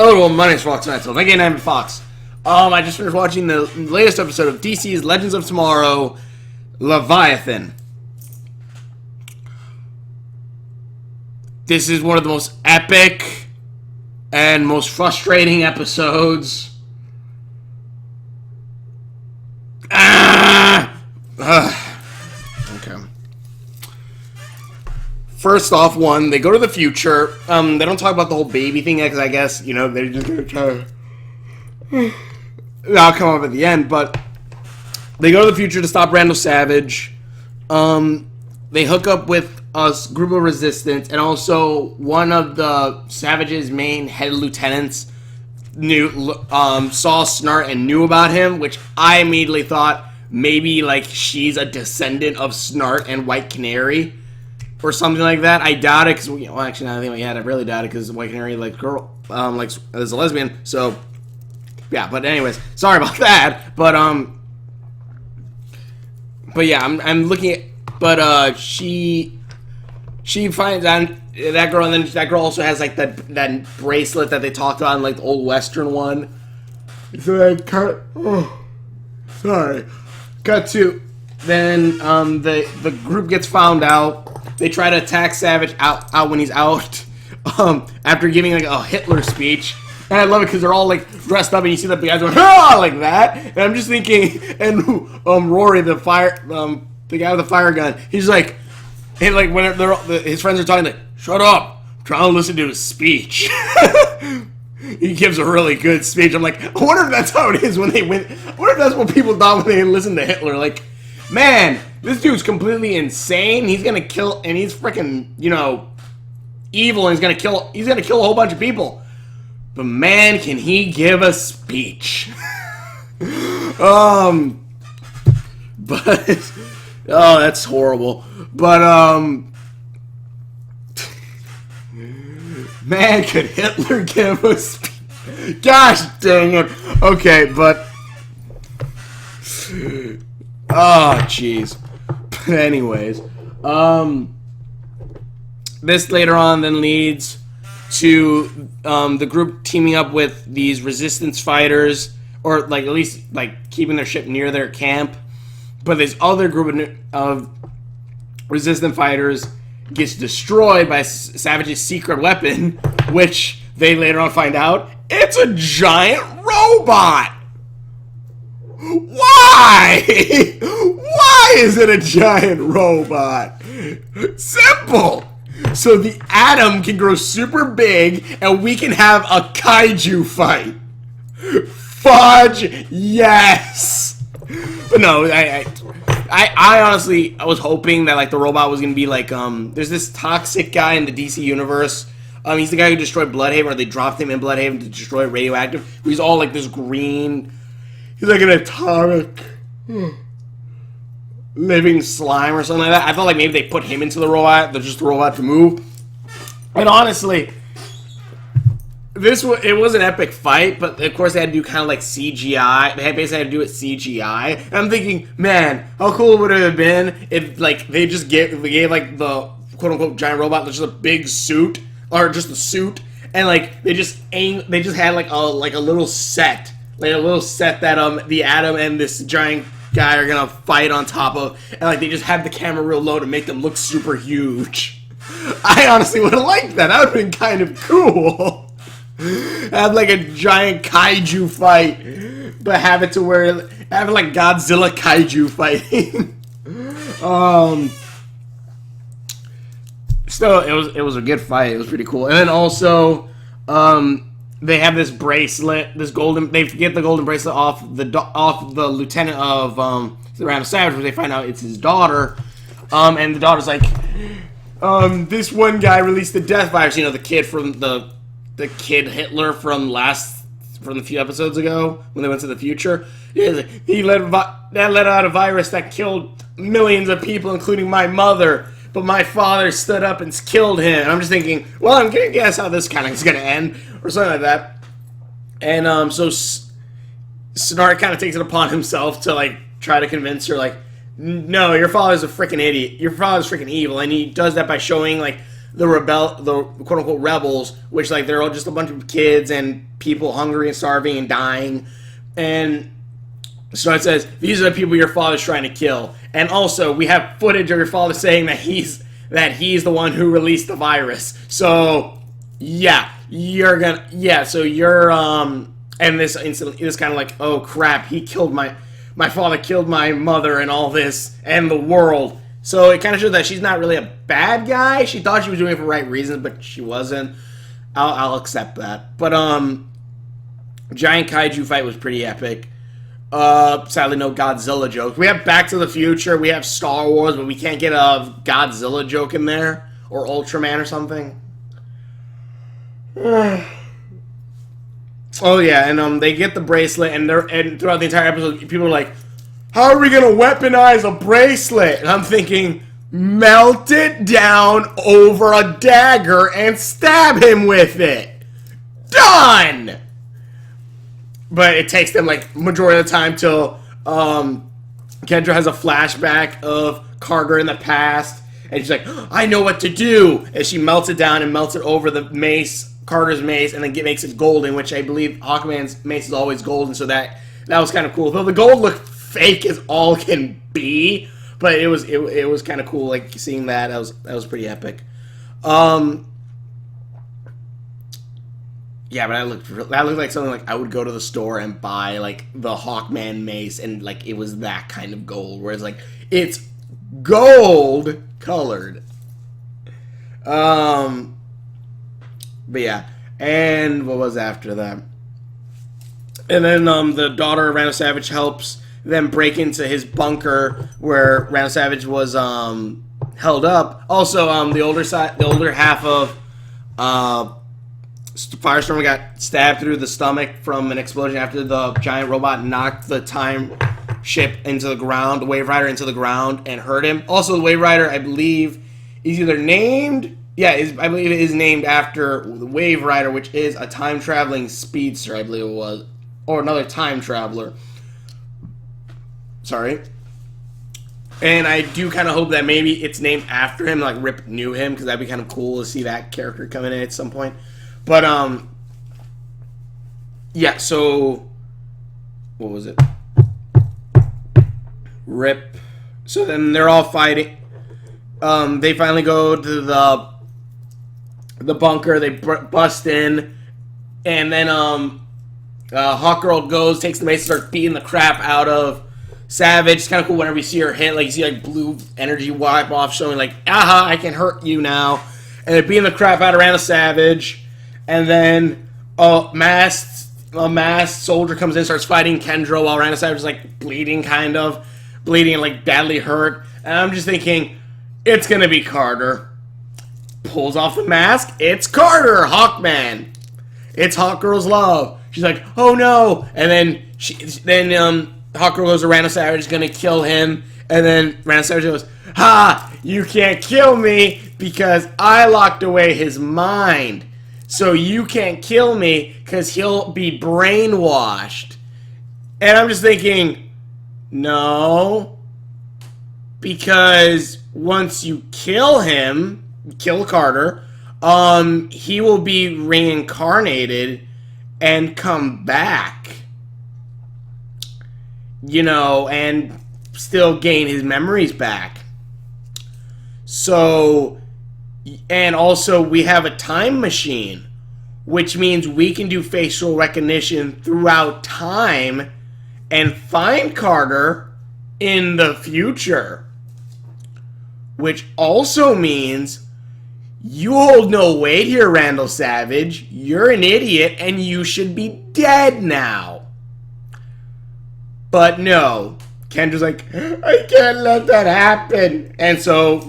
Oh, well, my name's Fox Knight, so thank you, I'm Fox. I just finished watching the latest episode of DC's Legends of Tomorrow, Leviathan. This is one of the most epic and most frustrating episodes. Okay. First off, they go to the future. They don't talk about the whole baby thing yet, because I guess, you know, they're just gonna try to... That'll come up at the end, but... They go to the future to stop Randall Savage. They hook up with a group of resistance, and also one of the Savage's main head lieutenants saw Snart and knew about him, which I immediately thought maybe, like, she's a descendant of Snart and White Canary. Or something like that. I doubt it, because, you know, actually, now I think I really doubt it, because White Canary, like, girl, is a lesbian, so, yeah, but anyways, sorry about that, but yeah, I'm looking at, but, she finds out that girl, and then that girl also has, like, that bracelet that they talked about in, like, the old Western one, so cut to, then, the group gets found out. They try to attack Savage out when he's out, after giving like a Hitler speech, and I love it because they're all like dressed up, and you see the guys going ah like that, and I'm just thinking, and Rory, the guy with the fire gun, he's like, and like when his friends are talking, like, shut up, I'm trying to listen to his speech. He gives a really good speech. I'm like, I wonder if that's how it is when they win. I wonder if that's what people thought when they listened to Hitler. Like, man, this dude's completely insane. He's gonna kill, and he's freaking, you know, evil, and he's gonna kill a whole bunch of people. But man, can he give a speech? But oh, that's horrible. But man, could Hitler give a speech? Gosh dang it. Okay, but oh, jeez. But anyways, this later on then leads to the group teaming up with these resistance fighters, or like at least like keeping their ship near their camp. But this other group of resistant fighters gets destroyed by Savage's secret weapon, which they later on find out it's a giant robot. Why? Why is it a giant robot? Simple. So the atom can grow super big and we can have a kaiju fight. Fudge, yes. But no, I honestly, I was hoping that like the robot was gonna be like there's this toxic guy in the DC universe. He's the guy who destroyed Bloodhaven, or they dropped him in Bloodhaven to destroy Radioactive. He's all like this green. He's like an atomic living slime or something like that. I felt like maybe they put him into the robot. They're just the robot to move. And honestly, it was an epic fight, but of course they had to do kind of like CGI. They basically had to do it CGI. And I'm thinking, man, how cool would it have been if like they gave like the quote unquote giant robot just a big suit, or just a suit, and like they just had like a little set. Like a little set that the Atom and this giant guy are gonna fight on top of, and like they just have the camera real low to make them look super huge. I honestly would have liked that. That would have been kind of cool. Have like a giant kaiju fight, but have it to where have like Godzilla kaiju fighting. Still, it was a good fight. It was pretty cool, and then also they have this bracelet, they get the golden bracelet off the lieutenant of Randall Savage, where they find out it's his daughter, and the daughter's like, this one guy released the death virus, you know, the kid from the kid Hitler from a few episodes ago when they went to the future. He let out a virus that killed millions of people, including my mother. But my father stood up and killed him. And I'm just thinking, well, I'm gonna guess how this kind of is gonna end, or something like that. And so Snart kind of takes it upon himself to like try to convince her, like, no, your father's a freaking idiot. Your father's freaking evil, and he does that by showing like the quote unquote rebels, which like they're all just a bunch of kids and people hungry and starving and dying. And so it says, these are the people your father's trying to kill. And also, we have footage of your father saying that he's the one who released the virus. So, yeah, so you're, and this incident is kind of like, oh crap, my father killed my mother and all this, and the world. So it kind of shows that she's not really a bad guy. She thought she was doing it for the right reasons, but she wasn't. I'll accept that. But, giant kaiju fight was pretty epic. Sadly, no Godzilla jokes. We have Back to the Future, we have Star Wars, but we can't get a Godzilla joke in there, or Ultraman or something. Oh yeah, and they get the bracelet, and throughout the entire episode, people are like, "How are we gonna weaponize a bracelet?" And I'm thinking, melt it down over a dagger and stab him with it. Done. But it takes them, like, majority of the time till Kendra has a flashback of Carter in the past, and she's like, I know what to do! And she melts it down and melts it over the mace, Carter's mace, and then makes it golden, which I believe Hawkman's mace is always golden, so that was kind of cool. Though the gold looked fake as all can be, but it was kind of cool, like, seeing that. That was pretty epic. Yeah, but that looked like something like I would go to the store and buy, like, the Hawkman mace, and, like, it was that kind of gold, whereas, like, it's gold colored. But yeah, and what was after that? And then the daughter of Randall Savage helps them break into his bunker where Randall Savage was held up. Also, the older half of Firestorm got stabbed through the stomach from an explosion after the giant robot knocked the time ship into the ground, the Wave Rider into the ground, and hurt him. Also, the Wave Rider, I believe, is either named... Yeah, I believe it is named after the Wave Rider, which is a time-traveling speedster, I believe it was. Or another time traveler. Sorry. And I do kind of hope that maybe it's named after him, like Rip knew him, because that'd be kind of cool to see that character coming in at some point. But, yeah, so, what was it? Rip. So then they're all fighting. They finally go to the bunker. They bust in, and then, Hawkgirl goes, takes the mace, and starts beating the crap out of Savage. It's kind of cool whenever you see her hit, like, you see, like, blue energy wipe off, showing, like, aha, I can hurt you now. And they're beating the crap out of Randall Savage. And then a masked soldier comes in, starts fighting Kendra while Randall Savage is, like, bleeding and, like, badly hurt. And I'm just thinking, it's gonna be Carter. Pulls off the mask, it's Carter, Hawkman. It's Hawkgirl's love. She's like, oh no! And then Hawkgirl goes to Randall Savage, is gonna kill him. And then Randall Savage goes, ha! You can't kill me because I locked away his mind. So you can't kill me because he'll be brainwashed. And I'm just thinking, no. Because once you kill him, kill Carter, he will be reincarnated and come back. You know, and still gain his memories back. So... And also, we have a time machine, which means we can do facial recognition throughout time and find Carter in the future. Which also means you hold no weight here, Randall Savage. You're an idiot and you should be dead now. But no, Kendra's like, I can't let that happen. And so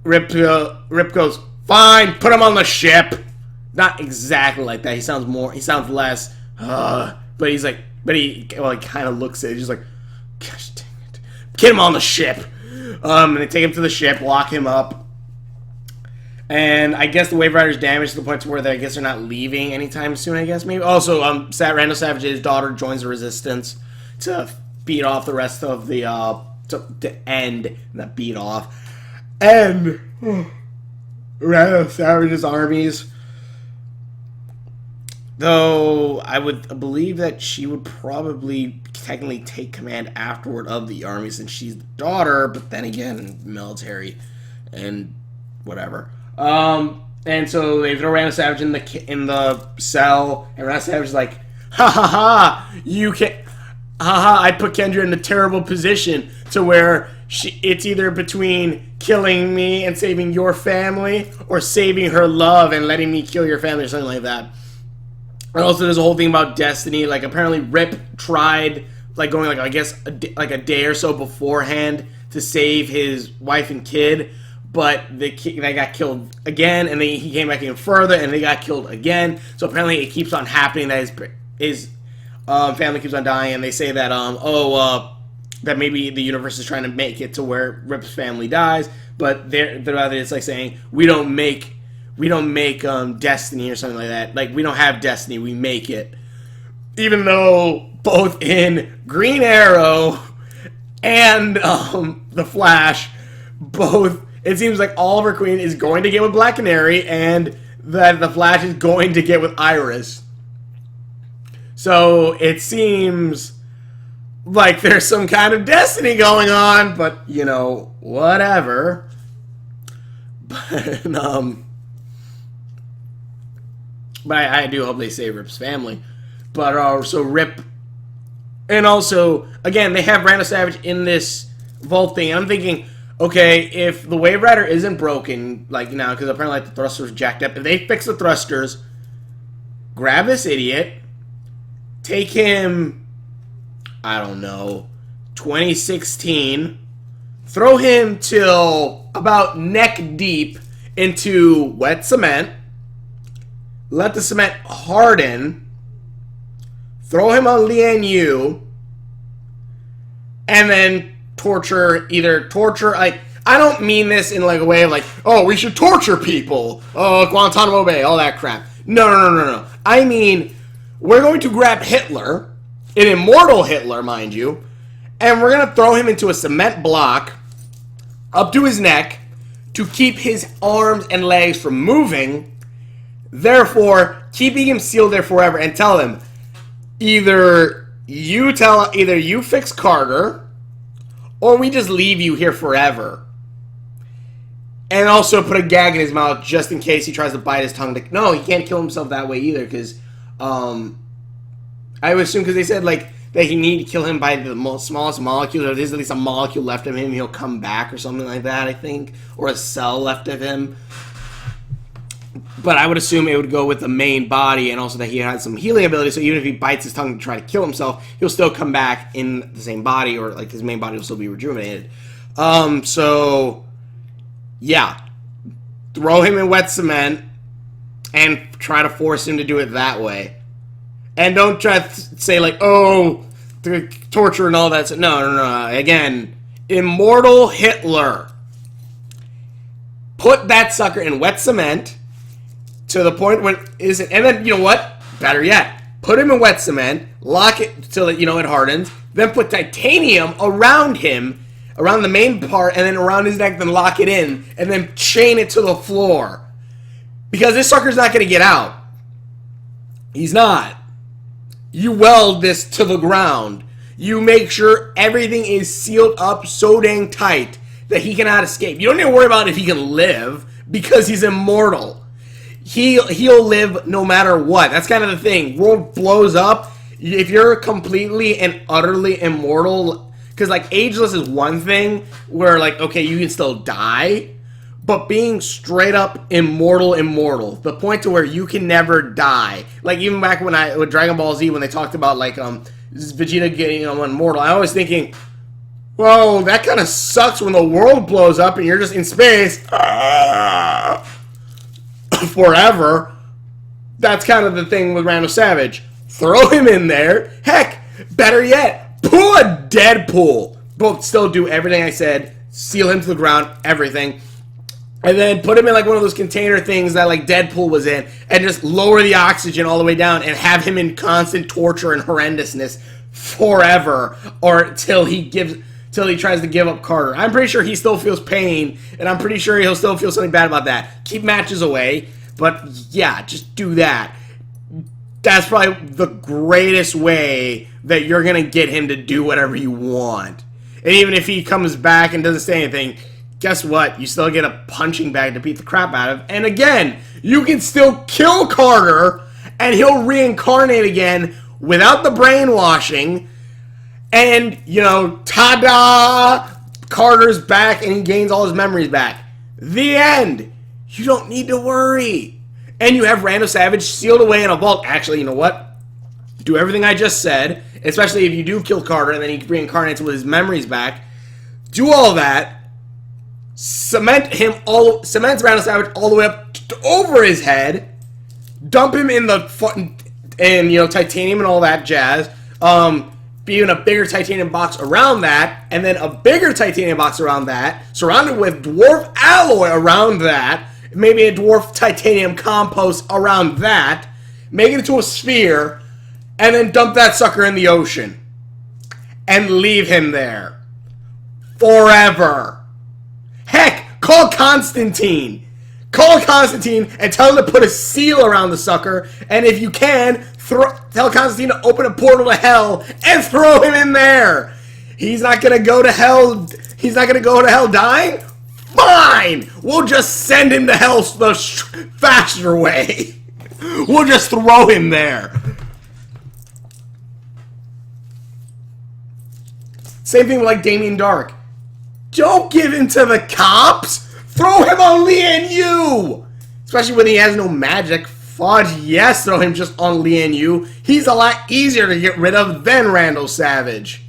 Rip goes, fine, put him on the ship. Not exactly like that. He sounds less, but he's like, he kind of looks at it. He's just like, gosh dang it. Get him on the ship. And they take him to the ship, lock him up. And I guess the Wave Rider's damaged to the point where I guess they're not leaving anytime soon, I guess, maybe. Also, Randall Savage's daughter joins the Resistance to beat off the rest of the, to end, not beat off. And Randall Savage's armies Though I would believe that she would probably technically take command afterward of the army since she's the daughter, but then again, military and whatever. And so they throw Randall Savage in the cell, and Randall Savage is like, ha ha ha, you can't, ha ha, I put Kendra in a terrible position to where it's either between killing me and saving your family or saving her love and letting me kill your family or something like that. And also there's a whole thing about destiny. Like apparently Rip tried like going like I guess like a day or so beforehand to save his wife and kid, but they got killed again, and then he came back even further and they got killed again. So apparently it keeps on happening that his family keeps on dying, and they say that that maybe the universe is trying to make it to where Rip's family dies, but it's like saying we don't make destiny or something like that. Like we don't have destiny, we make it. Even though both in Green Arrow and the Flash, both it seems like Oliver Queen is going to get with Black Canary and that the Flash is going to get with Iris. So it seems like there's some kind of destiny going on, but you know, whatever. But I do hope they save Rip's family. But so Rip, and also again they have Randall Savage in this vault thing, and I'm thinking, okay, if the Wave Rider isn't broken like now, because apparently like, the thrusters jacked up, if they fix the thrusters, grab this idiot, take him, I don't know, 2016, throw him till about neck deep into wet cement, let the cement harden, throw him on Lian Yu, and then torture, like, I don't mean this in like a way of like, oh, we should torture people, Guantanamo Bay, all that crap. No. I mean, we're going to grab Hitler, an immortal Hitler, mind you, and we're going to throw him into a cement block up to his neck to keep his arms and legs from moving, therefore keeping him sealed there forever, and tell him, either you fix Carter, or we just leave you here forever. And also put a gag in his mouth just in case he tries to bite his tongue. No, he can't kill himself that way either, because I would assume, because they said like that he need to kill him by the smallest molecule, or there's at least a molecule left of him, he'll come back or something like that, I think, or a cell left of him. But I would assume it would go with the main body, and also that he had some healing ability, so even if he bites his tongue to try to kill himself, he'll still come back in the same body, or like his main body will still be rejuvenated. So yeah, throw him in wet cement and try to force him to do it that way. And don't try to say like, oh, the torture and all that. No. Again, immortal Hitler. Put that sucker in wet cement to the point when and then you know what? Better yet, put him in wet cement, lock it till it hardens, then put titanium around him, around the main part, and then around his neck, then lock it in, and then chain it to the floor. Because this sucker's not going to get out. He's not. You weld this to the ground. You make sure everything is sealed up so dang tight that he cannot escape. You don't need to worry about if he can live, because he's immortal. He'll live no matter what. That's kind of the thing. World blows up. If you're completely and utterly immortal, because like ageless is one thing where like, okay, you can still die, but being straight up immortal, the point to where you can never die. Like even back with Dragon Ball Z, when they talked about like Vegeta getting immortal, I was thinking, well, that kind of sucks when the world blows up and you're just in space forever. That's kind of the thing with Randall Savage. Throw him in there. Heck, better yet, pull a Deadpool. But still do everything I said. Seal him to the ground, everything. And then put him in like one of those container things that like Deadpool was in, and just lower the oxygen all the way down and have him in constant torture and horrendousness forever, or till he tries to give up Carter. I'm pretty sure he still feels pain, and I'm pretty sure he'll still feel something bad about that. Keep matches away, but yeah, just do that. that's probably the greatest way that you're going to get him to do whatever you want. And even if he comes back and doesn't say anything, guess what? You still get a punching bag to beat the crap out of. And again, you can still kill Carter, and he'll reincarnate again without the brainwashing. And, you know, ta-da! Carter's back, and he gains all his memories back. The end. You don't need to worry. And you have Randall Savage sealed away in a vault. Actually, you know what? Do everything I just said, especially if you do kill Carter and then he reincarnates with his memories back. Do all that. Cements Randall Savage all the way up over his head. Dump him in the titanium and all that jazz. Be in a bigger titanium box around that, and then a bigger titanium box around that, surrounded with dwarf alloy around that, maybe a dwarf titanium compost around that, make it into a sphere, and then dump that sucker in the ocean. And leave him there. Forever. Heck, call Constantine. Call Constantine and tell him to put a seal around the sucker, and if you can, tell Constantine to open a portal to hell and throw him in there. He's not gonna go to hell. He's not gonna go to hell dying. Fine. We'll just send him to hell the faster way. We'll just throw him there. Same thing with like Damien Dark. Don't give him to the cops. Throw him on Lian Yu. Especially when he has no magic. Fudge, yes, throw him just on Lian Yu. He's a lot easier to get rid of than Randall Savage.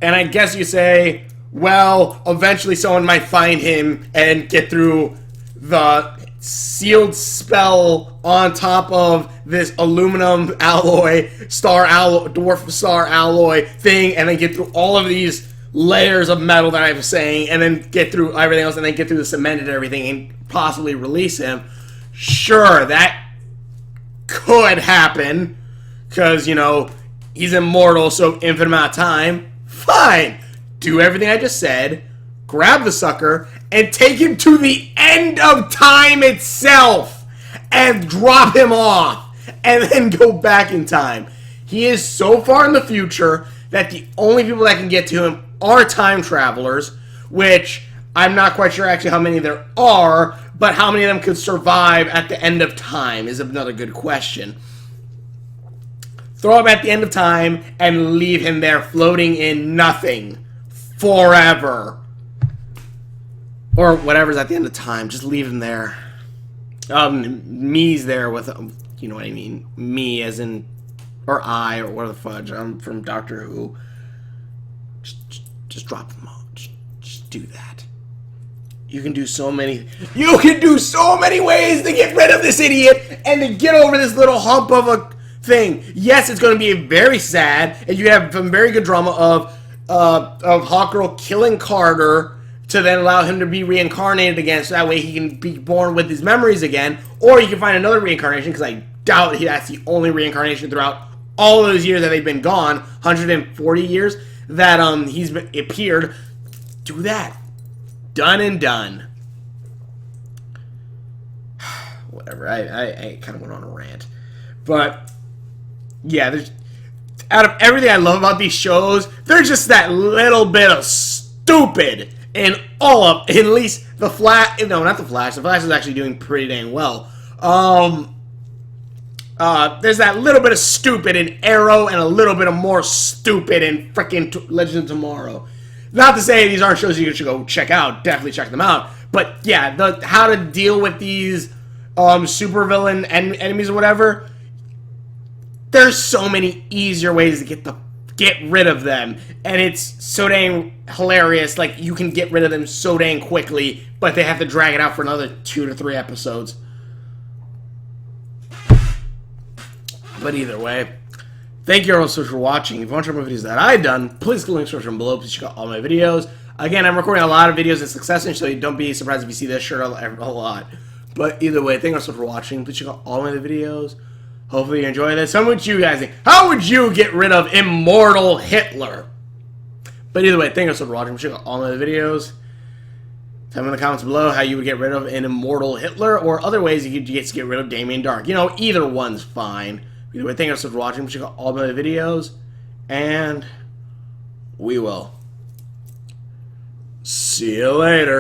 And I guess you say, well, eventually someone might find him and get through the sealed spell on top of this aluminum alloy, dwarf star alloy thing, and then get through all of these layers of metal that I was saying, and then get through everything else, and then get through the cement and everything, and possibly release him. Sure, that could happen, because, you know, he's immortal, so infinite amount of time. Fine. Do everything I just said, grab the sucker, and take him to the end of time itself, and drop him off, and then go back in time. He is so far in the future that the only people that can get to him are time travelers, which I'm not quite sure actually how many there are, but how many of them could survive at the end of time is another good question. Throw him at the end of time and leave him there floating in nothing forever. Or whatever's at the end of time, just leave him there. Me's there with, you know what I mean, me as in, or I, or what the fudge, I'm from Doctor Who. Just drop them off. Just do that. You can do so many ways to get rid of this idiot and to get over this little hump of a thing. Yes, it's going to be very sad, and you have some very good drama of Hawkgirl killing Carter to then allow him to be reincarnated again, so that way he can be born with his memories again, or you can find another reincarnation, because I doubt that's the only reincarnation throughout all those years that they've been gone, 140 years, that he's appeared. Do that. Done and done. Whatever. I kind of went on a rant. But, yeah, there's, out of everything I love about these shows, there's just that little bit of stupid in all of, at least the Flash, no, not the Flash. The Flash is actually doing pretty dang well. There's that little bit of stupid in Arrow and a little bit of more stupid in frickin' Legends of Tomorrow. Not to say these aren't shows you should go check out. Definitely check them out. But yeah, how to deal with these supervillain enemies or whatever. There's so many easier ways to get rid of them, and it's so dang hilarious. Like, you can get rid of them so dang quickly, but they have to drag it out for another 2 to 3 episodes. But either way, thank you all so much for watching. If you want to watch more videos that I've done, please click the link description below. Please check out all my videos. Again, I'm recording a lot of videos in succession, so don't be surprised if you see this shirt a lot. But either way, thank you all so much for watching. Please check out all my videos. Hopefully you enjoy this. How would you guys think? How would you get rid of immortal Hitler? But either way, thank you all so much for watching. Please check out all my videos. Tell me in the comments below how you would get rid of an immortal Hitler, or other ways you could get rid of Damien Dark. You know, either one's fine. Either way, thank you so much for watching. Check out all my videos, and we will see you later.